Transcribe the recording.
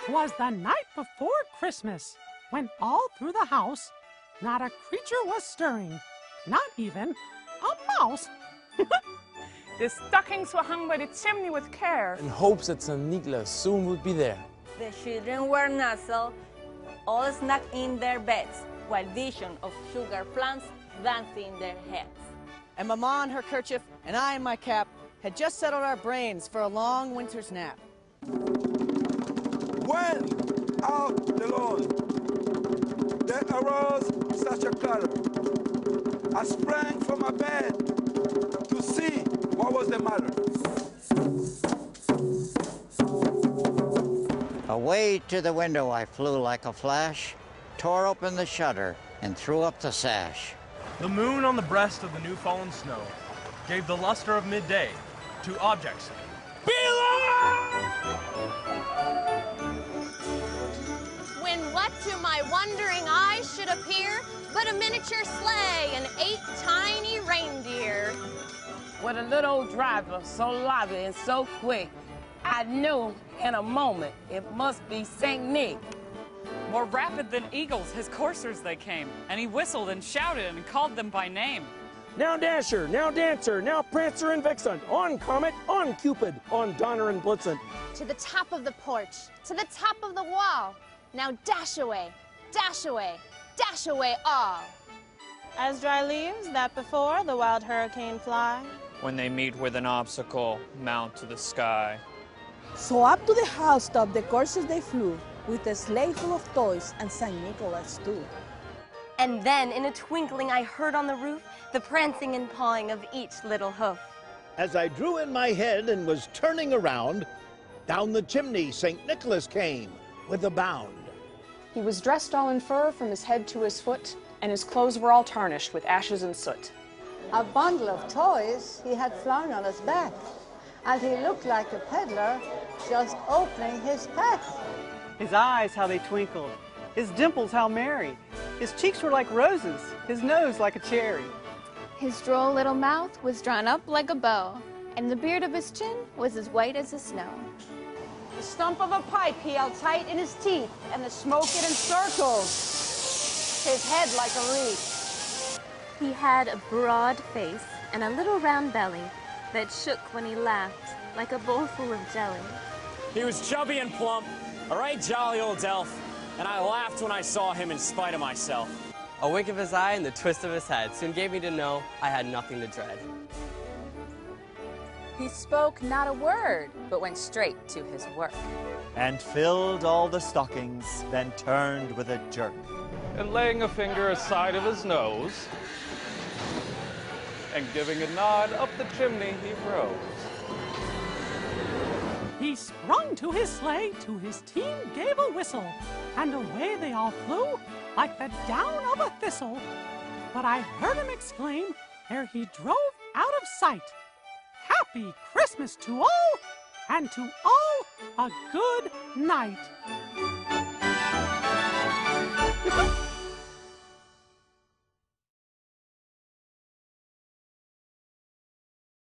'Twas the night before Christmas, when all through the house not a creature was stirring, not even a mouse. The stockings were hung by the chimney with care, in hopes that St. Nicholas soon would be there. The children were nuzzled, all snug in their beds, while vision of sugar plums danced in their heads. And Mama in her kerchief and I in my cap had just settled our brains for a long winter's nap. When out the lawn there arose such a clatter, I sprang from my bed to see what was the matter. Away to the window I flew like a flash, tore open the shutter, and threw up the sash. The moon on the breast of the new-fallen snow gave the luster of midday to objects below! When what to my wondering eyes should appear but a miniature sleigh and 8 tiny reindeer. With a little old driver so lively and so quick, I knew in a moment it must be St. Nick. more rapid than eagles, his coursers they came, and he whistled and shouted and called them by name. Now Dasher, now Dancer, now Prancer and Vixen, on Comet, on Cupid, on Donner and Blitzen. To the top of the porch, to the top of the wall. Now dash away, dash away, dash away all. As dry leaves that before the wild hurricane fly. When they meet with an obstacle, mount to the sky. So up to the housetop the coursers they flew, with a sleigh full of toys and St. Nicholas too. And then in a twinkling I heard on the roof the prancing and pawing of each little hoof. As I drew in my head and was turning around, down the chimney St. Nicholas came with a bound. He was dressed all in fur from his head to his foot, and his clothes were all tarnished with ashes and soot. A bundle of toys he had flung on his back, and he looked like a peddler just opening his pack. His eyes, how they twinkled, his dimples, how merry. His cheeks were like roses, his nose like a cherry. His droll little mouth was drawn up like a bow, and the beard of his chin was as white as the snow. The stump of a pipe he held tight in his teeth, and the smoke it encircled his head like a wreath. He had a broad face and a little round belly that shook when he laughed like a bowl full of jelly. He was chubby and plump, a right jolly old elf, and I laughed when I saw him in spite of myself. A wink of his eye and the twist of his head soon gave me to know I had nothing to dread. He spoke not a word, but went straight to his work. And filled all the stockings, then turned with a jerk. And laying a finger aside of his nose, and giving a nod up the chimney, he rose. He sprung to his sleigh, to his team gave a whistle, and away they all flew like the down of a thistle. But I heard him exclaim ere he drove out of sight, "Happy Christmas to all, and to all a good night."